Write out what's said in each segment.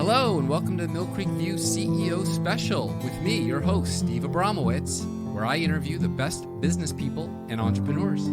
Hello and welcome to the Mill Creek View CEO Special with me, your host, Steve Abramowitz, where I interview the best business people and entrepreneurs.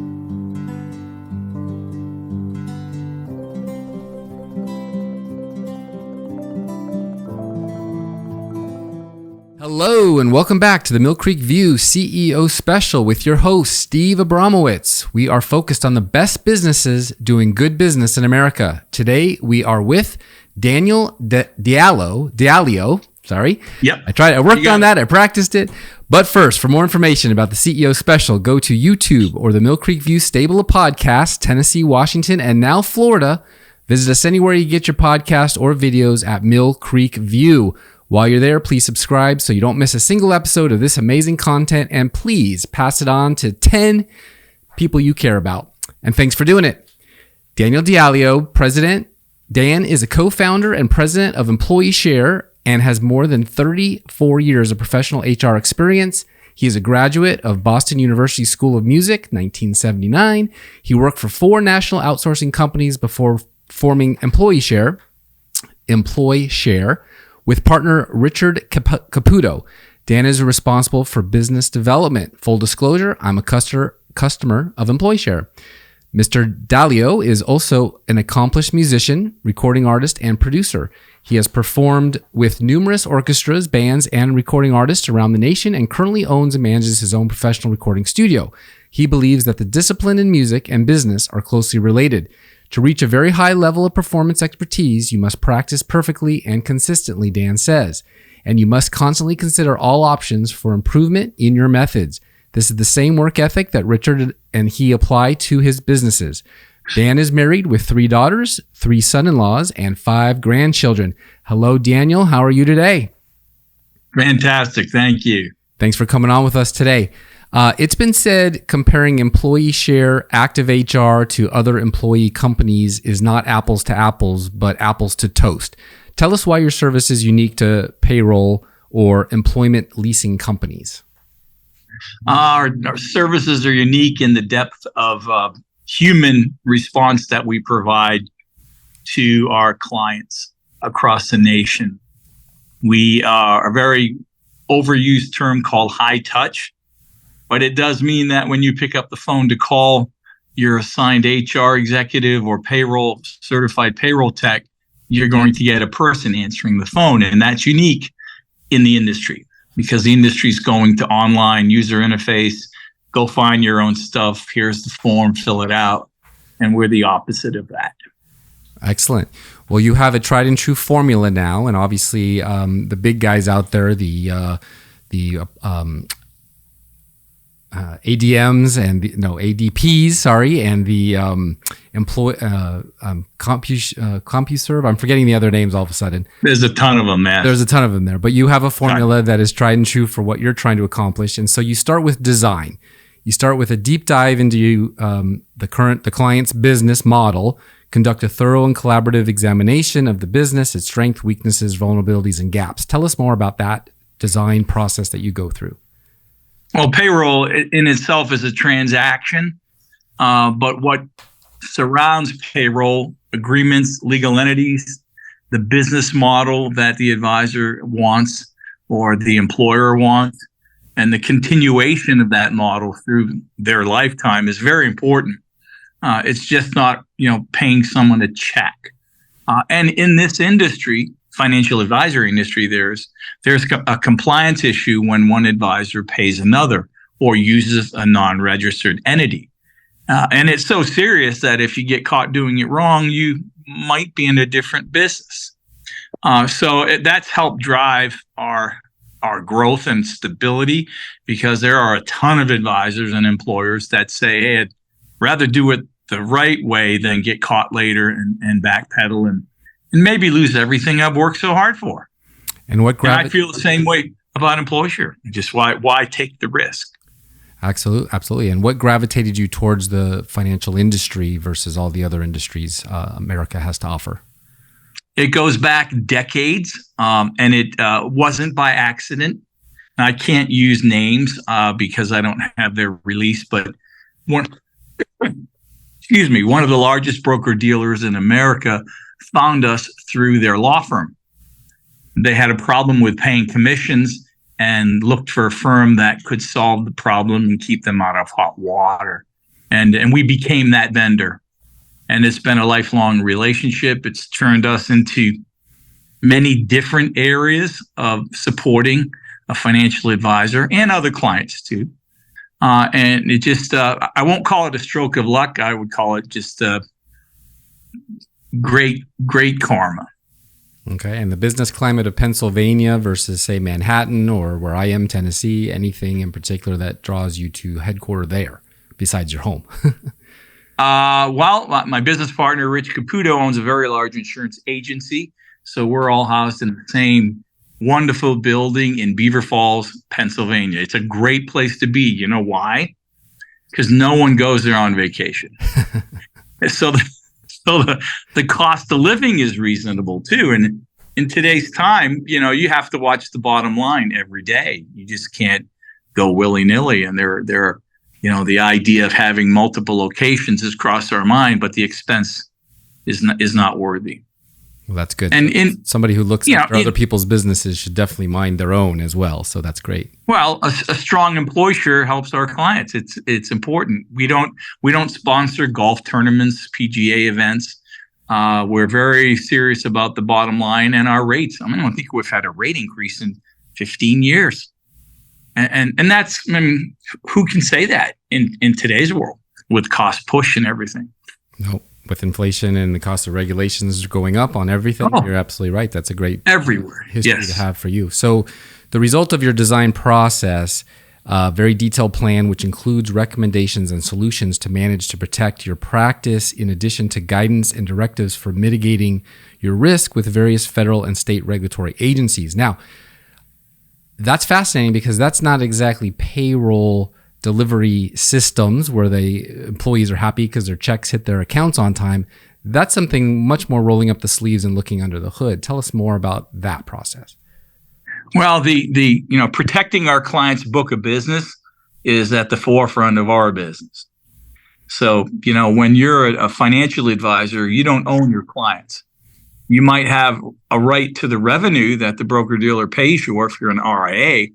Hello and welcome back to the Mill Creek View CEO Special with your host, Steve Abramowitz. We are focused on the best businesses doing good business in America. Today we are with Daniel Diallo. Sorry. Yep. I worked on that. I practiced it. But first, for more information about the CEO Special, go to YouTube or the Mill Creek View stable of podcasts, Tennessee, Washington, and now Florida. Visit us anywhere you get your podcast or videos at Mill Creek View. While you're there, please subscribe so you don't miss a single episode of this amazing content, and please pass it on to 10 people you care about. And thanks for doing it. Daniel Diallo, President. Dan is a co-founder and president of EmployShare and has more than 34 years of professional HR experience. He is a graduate of Boston University School of Music, 1979. He worked for 4 national outsourcing companies before forming EmployShare, with partner Richard Caputo. Dan is responsible for business development. Full disclosure, I'm a customer of EmployShare. Mr. Diallo is also an accomplished musician, recording artist, and producer. He has performed with numerous orchestras, bands, and recording artists around the nation and currently owns and manages his own professional recording studio. He believes that the discipline in music and business are closely related. To reach a very high level of performance expertise, you must practice perfectly and consistently, Dan says, and you must constantly consider all options for improvement in your methods. This is the same work ethic that Richard and he apply to his businesses. Dan is married with 3 daughters, 3 son-in-laws, and 5 grandchildren. Hello, Daniel. How are you today? Fantastic. Thank you. Thanks for coming on with us today. It's been said comparing EmployShare, Active HR to other employee companies is not apples to apples, but apples to toast. Tell us why your service is unique to payroll or employment leasing companies. Our services are unique in the depth of human response that we provide to our clients across the nation. We are a very overused term called high touch, but it does mean that when you pick up the phone to call your assigned HR executive or certified payroll tech, you're going to get a person answering the phone. And that's unique in the industry because the industry is going to online user interface, go find your own stuff. Here's the form, fill it out. And we're the opposite of that. Excellent. Well, you have a tried and true formula now. And obviously the big guys out there, the ADMs and ADPs, and the CompuServe. I'm forgetting the other names all of a sudden. There's a ton of them, man. There's a ton of them there, but you have a formula that is tried and true for what you're trying to accomplish. And so you start with design. You start with a deep dive into the client's business model, conduct a thorough and collaborative examination of the business, its strengths, weaknesses, vulnerabilities, and gaps. Tell us more about that design process that you go through. Well, payroll in itself is a transaction, but what surrounds payroll, agreements, legal entities, the business model that the advisor wants or the employer wants, and the continuation of that model through their lifetime is very important. It's just not, paying someone a check. And in this industry, financial advisory industry, there's a compliance issue when one advisor pays another or uses a non-registered entity. And it's so serious that if you get caught doing it wrong, you might be in a different business. That's helped drive our growth and stability because there are a ton of advisors and employers that say, hey, I'd rather do it the right way than get caught later and backpedal and maybe lose everything I've worked so hard for. And I feel the same way about EmployShare. Just why take the risk? Absolutely. And what gravitated you towards the financial industry versus all the other industries America has to offer? It goes back decades, and it wasn't by accident. I can't use names because I don't have their release, but one of the largest broker dealers in America found us through their law firm. They had a problem with paying commissions and looked for a firm that could solve the problem and keep them out of hot water. And we became that vendor. And it's been a lifelong relationship. It's turned us into many different areas of supporting a financial advisor and other clients too. And it just, I won't call it a stroke of luck. I would call it just great karma. Okay. And the business climate of Pennsylvania versus, say, Manhattan or where I am, Tennessee, anything in particular that draws you to headquarter there besides your home? Well, my business partner, Richard Caputo, owns a very large insurance agency. So we're all housed in the same wonderful building in Beaver Falls, Pennsylvania. It's a great place to be. You know why? Because no one goes there on vacation. So the cost of living is reasonable too. And in today's time, you have to watch the bottom line every day. You just can't go willy-nilly. And the idea of having multiple locations has crossed our mind, but the expense is not worthy. Well, that's good. And somebody who looks after other people's businesses should definitely mind their own as well. So that's great. Well, a strong EmployShare helps our clients. It's important. We don't sponsor golf tournaments, PGA events. We're very serious about the bottom line and our rates. I don't think we've had a rate increase in 15 years. And that's, who can say that in today's world with cost push and everything? No. With inflation and the cost of regulations going up on everything, you're absolutely right. That's a great history to have for you. So the result of your design process, very detailed plan, which includes recommendations and solutions to manage to protect your practice, in addition to guidance and directives for mitigating your risk with various federal and state regulatory agencies. Now, that's fascinating because that's not exactly payroll delivery systems where the employees are happy because their checks hit their accounts on time. That's something much more rolling up the sleeves and looking under the hood. Tell us more about that process. Well, the protecting our clients' book of business is at the forefront of our business. So, when you're a financial advisor, you don't own your clients. You might have a right to the revenue that the broker-dealer pays you, or if you're an RIA,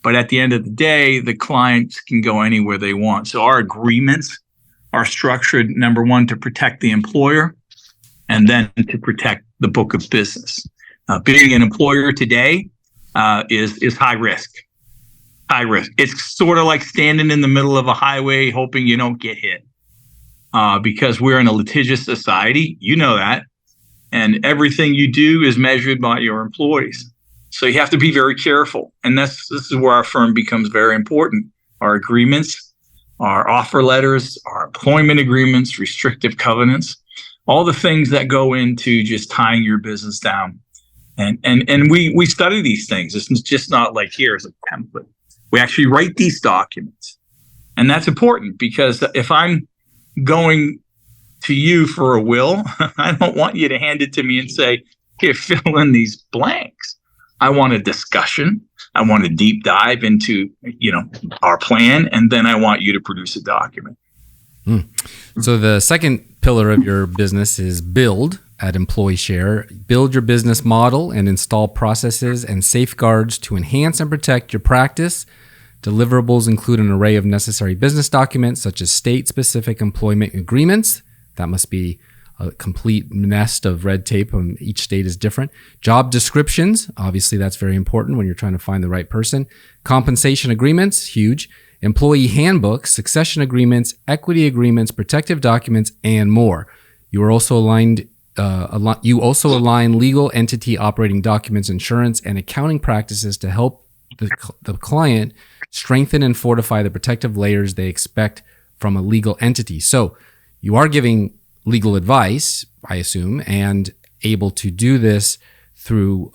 but at the end of the day, the clients can go anywhere they want. So our agreements are structured, number one, to protect the employer, and then to protect the book of business. Being an employer today is high risk. High risk. It's sort of like standing in the middle of a highway hoping you don't get hit. Because we're in a litigious society, you know that, and everything you do is measured by your employees. So you have to be very careful. And this is where our firm becomes very important. Our agreements, our offer letters, our employment agreements, restrictive covenants, all the things that go into just tying your business down. And we study these things. It's just not like here's a template. We actually write these documents. And that's important because if I'm going to you for a will, I don't want you to hand it to me and say, here, fill in these blanks. I want a discussion. I want a deep dive into, our plan, and then I want you to produce a document. So the second pillar of your business is build at EmployShare. Build your business model and install processes and safeguards to enhance and protect your practice. Deliverables include an array of necessary business documents such as state-specific employment agreements. That must be a complete nest of red tape. Each state is different. Job descriptions, obviously that's very important when you're trying to find the right person. Compensation agreements, huge. Employee handbooks, succession agreements, equity agreements, protective documents, and more. You are also aligned. You also align legal entity operating documents, insurance, and accounting practices to help the client strengthen and fortify the protective layers they expect from a legal entity. So you are giving legal advice, I assume, and able to do this through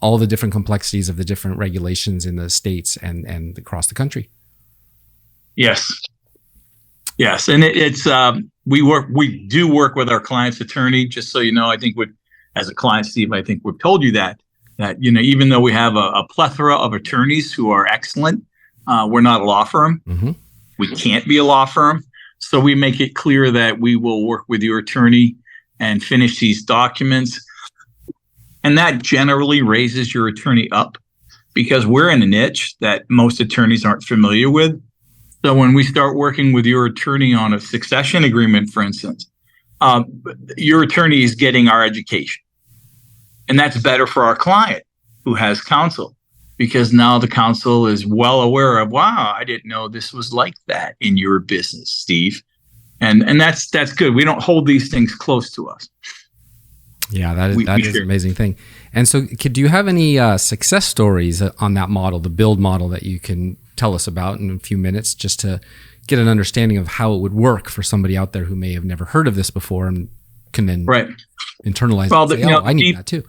all the different complexities of the different regulations in the states and across the country. Yes. And we do work with our client's attorney, just so you know. I think as a client, Steve, I think we've told you that even though we have a plethora of attorneys who are excellent, we're not a law firm. Mm-hmm. We can't be a law firm. So we make it clear that we will work with your attorney and finish these documents. And that generally raises your attorney up because we're in a niche that most attorneys aren't familiar with. So when we start working with your attorney on a succession agreement, for instance, your attorney is getting our education. And that's better for our client who has counsel, because now the counsel is well aware of, wow, I didn't know this was like that in your business, Steve. And that's good. We don't hold these things close to us. Yeah, that is an amazing thing. And so do you have any success stories on that model, the build model, that you can tell us about in a few minutes, just to get an understanding of how it would work for somebody out there who may have never heard of this before and can then internalize it and say, I need that too.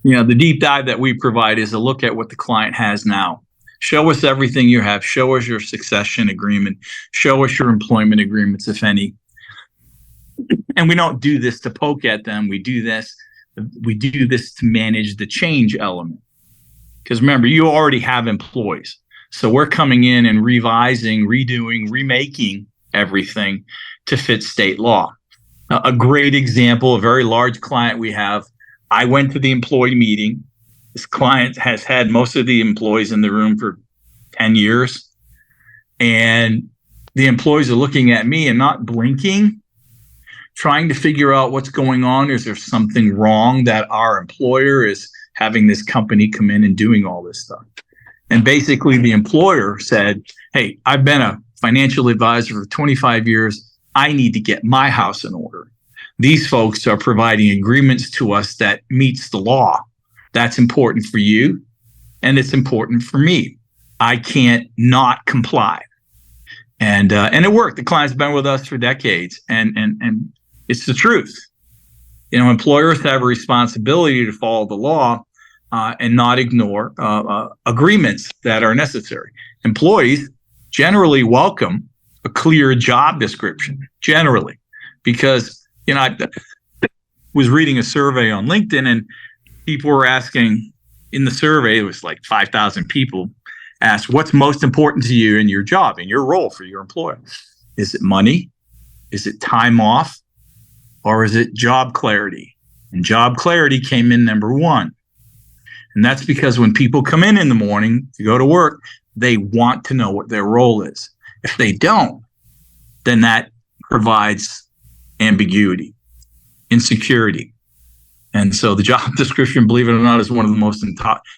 The deep dive that we provide is a look at what the client has now. Show us everything you have. Show us your succession agreement. Show us your employment agreements, if any. And we don't do this to poke at them. We do this to manage the change element. Because remember, you already have employees. So we're coming in and revising, redoing, remaking everything to fit state law. A great example, a very large client we have, I went to the employee meeting. This client has had most of the employees in the room for 10 years. And the employees are looking at me and not blinking, trying to figure out what's going on. Is there something wrong that our employer is having this company come in and doing all this stuff? And basically the employer said, hey, I've been a financial advisor for 25 years. I need to get my house in order. These folks are providing agreements to us that meets the law. That's important for you, and it's important for me. I can't not comply. And it worked. The client's been with us for decades, and it's the truth. Employers have a responsibility to follow the law and not ignore agreements that are necessary. Employees generally welcome a clear job description, generally, because I was reading a survey on LinkedIn, and people were asking in the survey, it was like 5,000 people asked, what's most important to you in your job, in your role for your employer? Is it money? Is it time off? Or is it job clarity? And job clarity came in number one. And that's because when people come in the morning to go to work, they want to know what their role is. If they don't, then that provides ambiguity, insecurity. And so the job description, believe it or not, is one of the most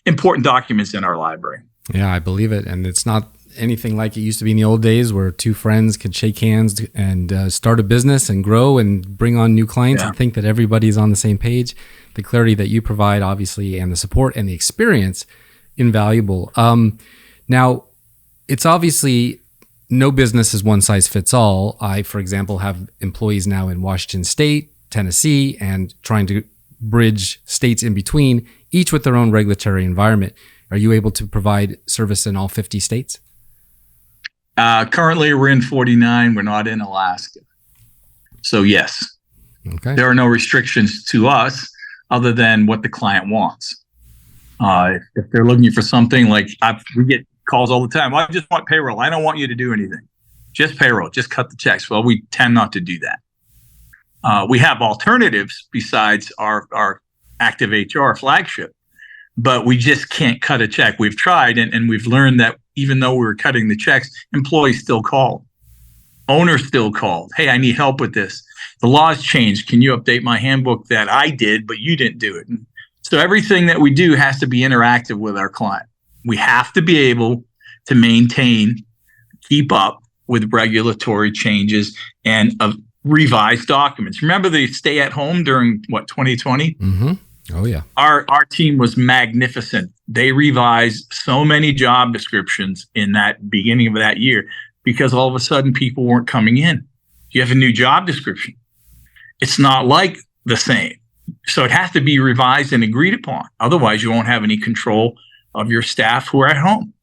important documents in our library. Yeah, I believe it. And it's not anything like it used to be in the old days where two friends could shake hands and start a business and grow and bring on new clients and think that everybody's on the same page. The clarity that you provide, obviously, and the support and the experience, invaluable. Now, it's obviously no business is one size fits all. I, for example, have employees now in Washington State, Tennessee, and trying to bridge states in between, each with their own regulatory environment. Are you able to provide service in all 50 states? Currently, we're in 49. We're not in Alaska. So, yes. Okay. There are no restrictions to us other than what the client wants. If they're looking for something like we get calls all the time. Well, I just want payroll. I don't want you to do anything. Just payroll. Just cut the checks. Well, we tend not to do that. We have alternatives besides our Active HR flagship, but we just can't cut a check. We've tried, and we've learned that even though we were cutting the checks, employees still called. Owners still called. Hey, I need help with this. The law's changed. Can you update my handbook that I did, but you didn't do it? And so everything that we do has to be interactive with our client. We have to be able to maintain, keep up with regulatory changes and revised documents. Remember the stay at home during 2020? Mm-hmm. Oh yeah. Our team was magnificent. They revised so many job descriptions in that beginning of that year because all of a sudden people weren't coming in. You have a new job description. It's not like the same. So it has to be revised and agreed upon. Otherwise, you won't have any control of your staff who are at home.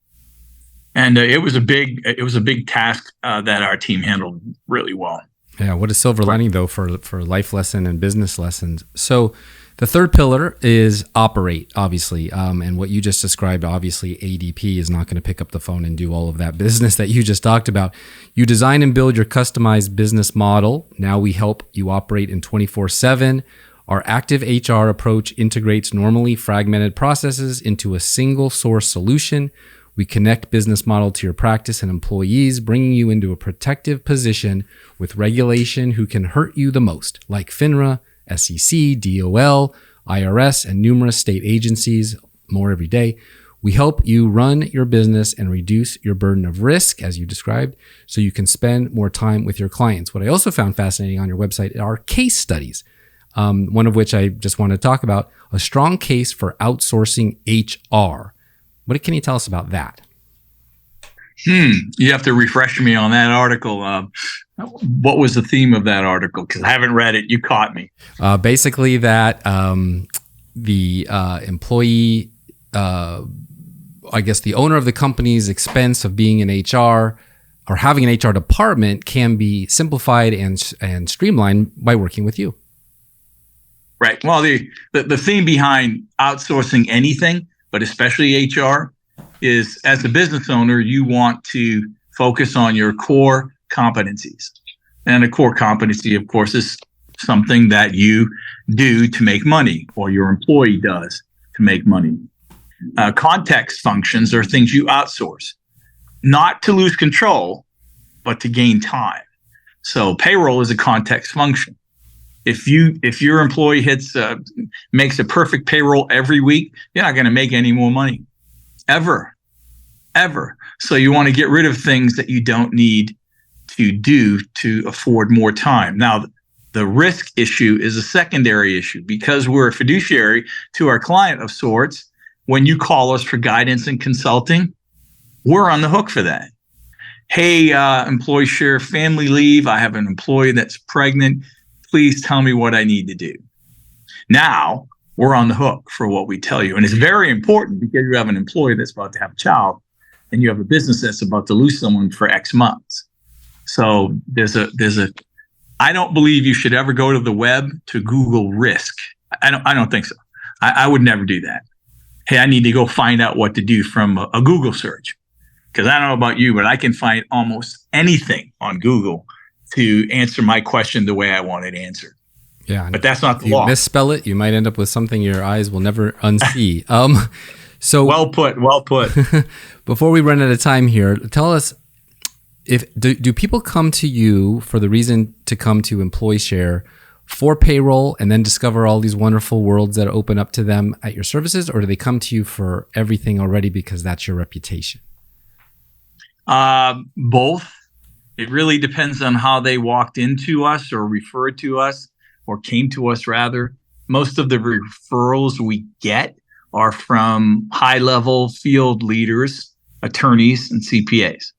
And it was a big task that our team handled really well. Yeah, what a silver lining though for life lesson and business lessons. So the third pillar is operate, obviously. And what you just described, obviously ADP is not going to pick up the phone and do all of that business that you just talked about. You design and build your customized business model. Now we help you operate in 24/7. Our active HR approach integrates normally fragmented processes into a single source solution. We connect business model to your practice and employees, bringing you into a protective position with regulation who can hurt you the most, like FINRA, SEC, DOL, IRS, and numerous state agencies, more every day. We help you run your business and reduce your burden of risk, as you described, so you can spend more time with your clients. What I also found fascinating on your website are case studies, one of which I just want to talk about, a strong case for outsourcing HR. What can you tell us about that? You have to refresh me on that article. What was the theme of that article? Because I haven't read it. You caught me. Basically that the employee, I guess the owner of the company's expense of being in HR or having an HR department can be simplified and streamlined by working with you. Right. Well, the theme behind outsourcing anything, but especially HR, is as a business owner, you want to focus on your core competencies. And a core competency, of course, is something that you do to make money or your employee does to make money. Context functions are things you outsource, not to lose control, but to gain time. So payroll is a context function. If your employee makes a perfect payroll every week, you're not going to make any more money, ever. So you want to get rid of things that you don't need to do to afford more time. Now, the risk issue is a secondary issue because we're a fiduciary to our client of sorts. When you call us for guidance and consulting, we're on the hook for that. Hey, EmployShare family leave. I have an employee that's pregnant. Please tell me what I need to do. Now we're on the hook for what we tell you. And it's very important because you have an employee that's about to have a child and you have a business that's about to lose someone for X months. So I don't believe you should ever go to the web to Google risk. I don't think so. I would never do that. Hey, I need to go find out what to do from a Google search. Because I don't know about you, but I can find almost anything on Google to answer my question the way I want it answered. Yeah, but that's not the law. You misspell it, you might end up with something your eyes will never unsee. So well put. Before we run out of time here, tell us do people come to you for the reason to come to EmployShare for payroll and then discover all these wonderful worlds that open up to them at your services, or do they come to you for everything already because that's your reputation? Both. It really depends on how they walked into us or referred to us or came to us rather. Most of the referrals we get are from high-level field leaders, attorneys, and CPAs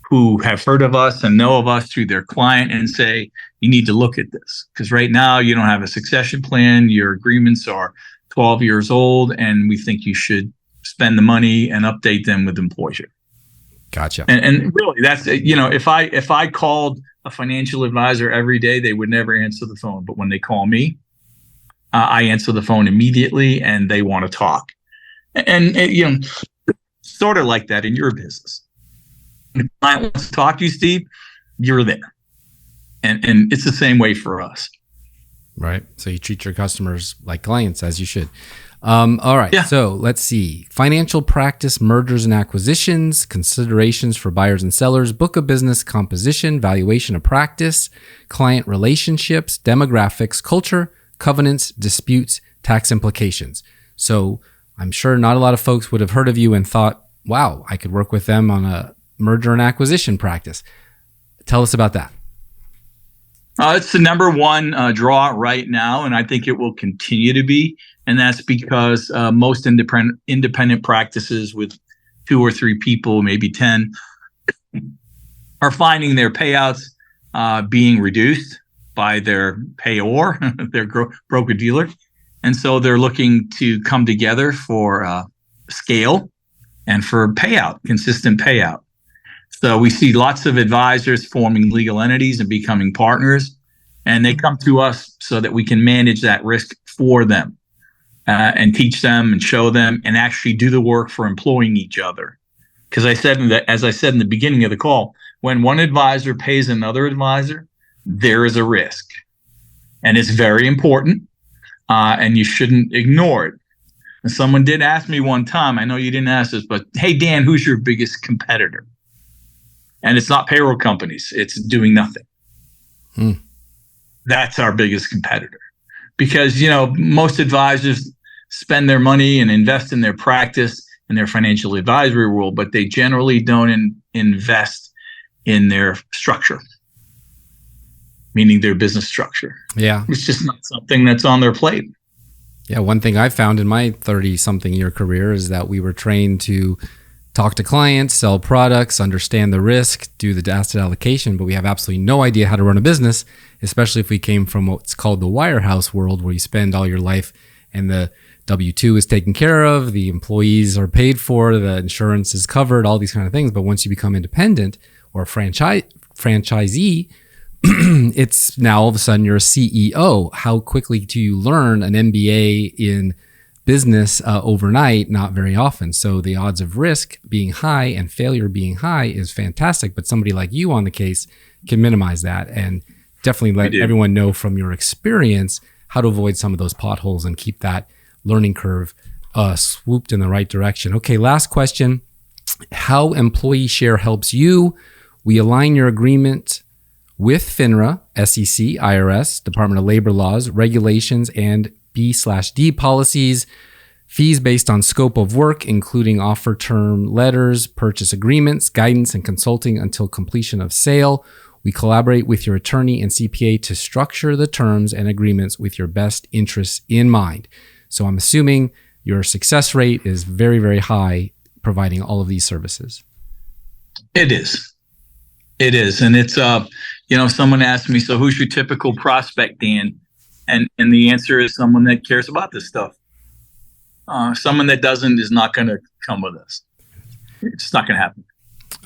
who have heard of us and know of us through their client and say, you need to look at this because right now you don't have a succession plan. Your agreements are 12 years old and we think you should spend the money and update them with EmployShare. Gotcha. And really, that's, if I called a financial advisor every day, they would never answer the phone. But when they call me, I answer the phone immediately, and they want to talk. And sort of like that in your business. When a client wants to talk to you, Steve, you're there, and it's the same way for us. Right. So you treat your customers like clients, as you should. All right. Yeah. So let's see. Financial practice, mergers and acquisitions, considerations for buyers and sellers, book of business composition, valuation of practice, client relationships, demographics, culture, covenants, disputes, tax implications. So I'm sure not a lot of folks would have heard of you and thought, wow, I could work with them on a merger and acquisition practice. Tell us about that. It's the number one draw right now, and I think it will continue to be. And that's because most independent practices with 2 or 3 people, maybe 10, are finding their payouts being reduced by their payor, their broker dealer. And so they're looking to come together for scale and for payout, consistent payout. So we see lots of advisors forming legal entities and becoming partners, and they come to us so that we can manage that risk for them and teach them and show them and actually do the work for employing each other. Because as I said in the beginning of the call, when one advisor pays another advisor, there is a risk. And it's very important and you shouldn't ignore it. And someone did ask me one time, I know you didn't ask this, but hey, Dan, who's your biggest competitor? And it's not payroll companies. It's doing nothing. That's our biggest competitor. Because, most advisors spend their money and invest in their practice in their financial advisory world, but they generally don't invest in their structure, meaning their business structure. Yeah. It's just not something that's on their plate. Yeah. One thing I found in my 30-something year career is that we were trained to talk to clients, sell products, understand the risk, do the asset allocation, but we have absolutely no idea how to run a business, especially if we came from what's called the wirehouse world, where you spend all your life and the W-2 is taken care of, the employees are paid for, the insurance is covered, all these kind of things. But once you become independent or a franchisee, it's now all of a sudden you're a CEO. How quickly do you learn an MBA in business overnight? Not very often. So the odds of risk being high and failure being high is fantastic. But somebody like you on the case can minimize that and definitely let everyone know from your experience how to avoid some of those potholes and keep that learning curve swooped in the right direction. Okay, last question. How EmployShare helps you. We align your agreement with FINRA, SEC, IRS, Department of Labor laws, regulations, and B/D policies, fees based on scope of work, including offer term letters, purchase agreements, guidance, and consulting until completion of sale. We collaborate with your attorney and CPA to structure the terms and agreements with your best interests in mind. So I'm assuming your success rate is very, very high providing all of these services. It is. It is. And it's, someone asked me, so who's your typical prospect, Dan? And the answer is someone that cares about this stuff. Someone that doesn't is not going to come with us. It's not going to happen.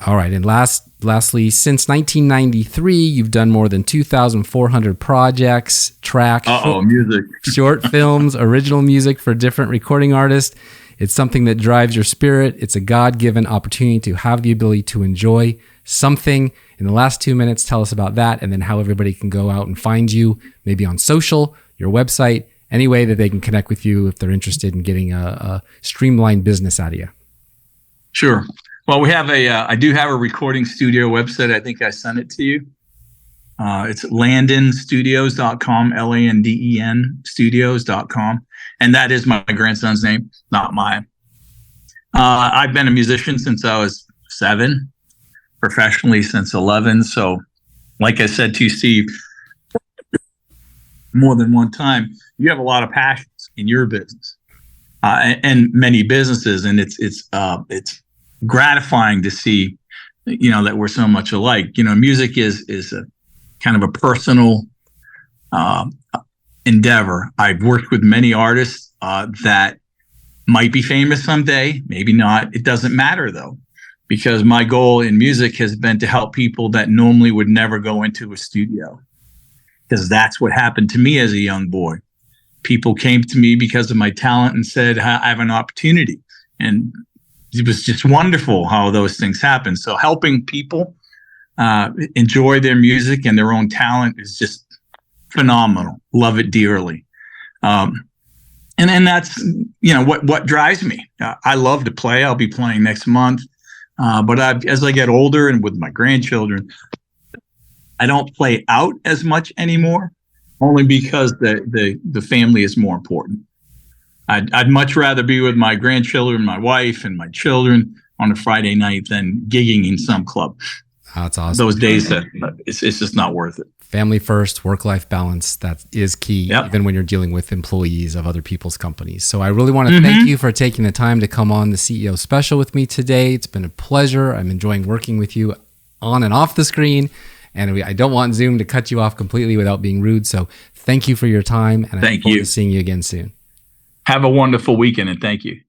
All right. And lastly, since 1993, you've done more than 2,400 projects, music, short films, original music for different recording artists. It's something that drives your spirit. It's a God-given opportunity to have the ability to enjoy something. In the last 2 minutes, tell us about that and then how everybody can go out and find you, maybe on social, your website, any way that they can connect with you if they're interested in getting a streamlined business out of you. Sure. Well, I do have a recording studio website. I think I sent it to you. It's landenstudios.com, LANDEN studios.com. And that is my grandson's name, not mine. I've been a musician since I was 7, professionally since 11. So like I said to you, Steve, more than one time, you have a lot of passions in your business and many businesses. And it's gratifying to see, that we're so much alike. Music is a kind of a personal endeavor. I've worked with many artists that might be famous someday, maybe not. It doesn't matter though, because my goal in music has been to help people that normally would never go into a studio, because that's what happened to me as a young boy. People came to me because of my talent and said, I have an opportunity. And it was just wonderful how those things happen. So helping people enjoy their music and their own talent is just phenomenal. Love it dearly. And that's, what drives me. I love to play. I'll be playing next month. But as I get older and with my grandchildren, I don't play out as much anymore, only because the family is more important. I'd much rather be with my grandchildren, my wife, and my children on a Friday night than gigging in some club. That's awesome. Those days, it's just not worth it. Family first, work-life balance, that is key, even when you're dealing with employees of other people's companies. So I really want to thank you for taking the time to come on the CEO Special with me today. It's been a pleasure. I'm enjoying working with you on and off the screen. And I don't want Zoom to cut you off completely without being rude. So thank you for your time. And I look forward to seeing you again soon. Have a wonderful weekend, and thank you.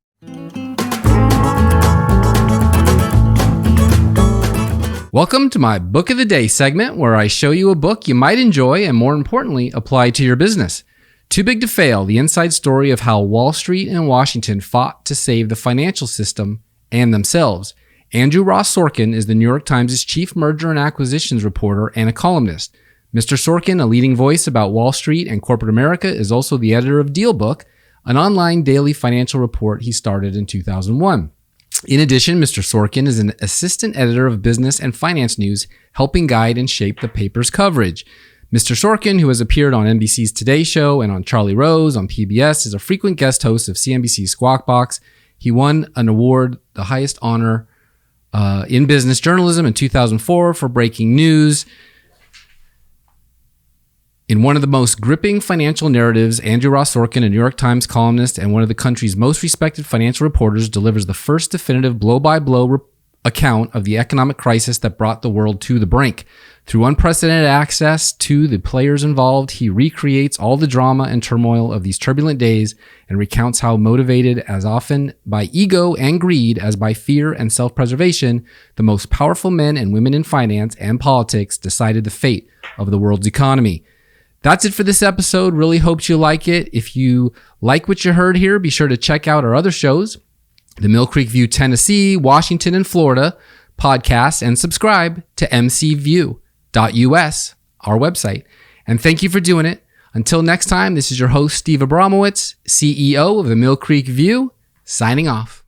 Welcome to my Book of the Day segment, where I show you a book you might enjoy and, more importantly, apply to your business. Too Big to Fail, the inside story of how Wall Street and Washington fought to save the financial system and themselves. Andrew Ross Sorkin is the New York Times' chief merger and acquisitions reporter and a columnist. Mr. Sorkin, a leading voice about Wall Street and corporate America, is also the editor of Dealbook, an online daily financial report he started in 2001. In addition, Mr. Sorkin is an assistant editor of business and finance news, helping guide and shape the paper's coverage. Mr. Sorkin, who has appeared on NBC's Today Show and on Charlie Rose on PBS, is a frequent guest host of CNBC's Squawk Box. He won an award, the highest honor in business journalism, in 2004 for breaking news. In one of the most gripping financial narratives, Andrew Ross Sorkin, a New York Times columnist and one of the country's most respected financial reporters, delivers the first definitive blow-by-blow account of the economic crisis that brought the world to the brink. Through unprecedented access to the players involved, he recreates all the drama and turmoil of these turbulent days and recounts how, motivated as often by ego and greed as by fear and self-preservation, the most powerful men and women in finance and politics decided the fate of the world's economy. That's it for this episode. Really hope you like it. If you like what you heard here, be sure to check out our other shows, the Mill Creek View, Tennessee, Washington, and Florida podcasts, and subscribe to mcview.us, our website. And thank you for doing it. Until next time, this is your host, Steve Abramowitz, CEO of the Mill Creek View, signing off.